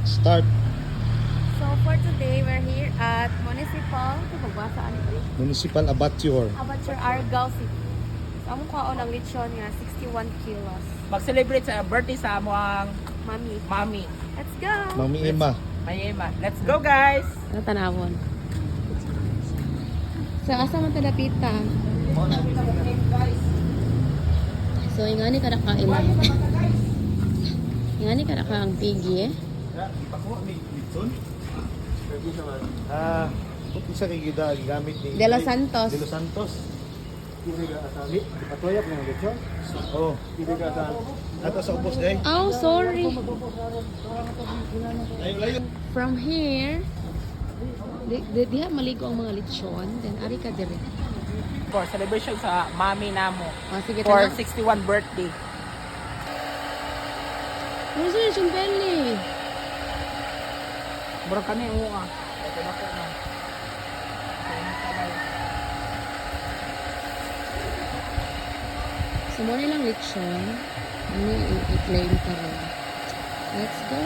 Start. So for today, we're here at Municipal Abattoir. Abattoir, Argao City. So ang mukha ng lechon nga, 61 kilos. Mag-celebrate sa birthday sa amo ang Mami. mami. Let's go! Mami Emma. Mayema. Let's go, guys! Ano tanawon? Sa asa man talapita? So, ingani kada ka ilang. Ingani kada ka ang pigi eh. Isa kay gida gigamit ni De Los Santos. De Los Santos. Patoyap ng lechon? Oh. Ato sa ubos eh. Oh, sorry. Layo. From here, diha maligo ang mga lechon. Then, ari ka dire. For celebration sa mami namo. Sige, For tana. 61 birthday. Ano sa lechon belly? Murag kami nga. Ito na po na. So, mo nilang lechon. Ano i-claim ka rin. Let's go!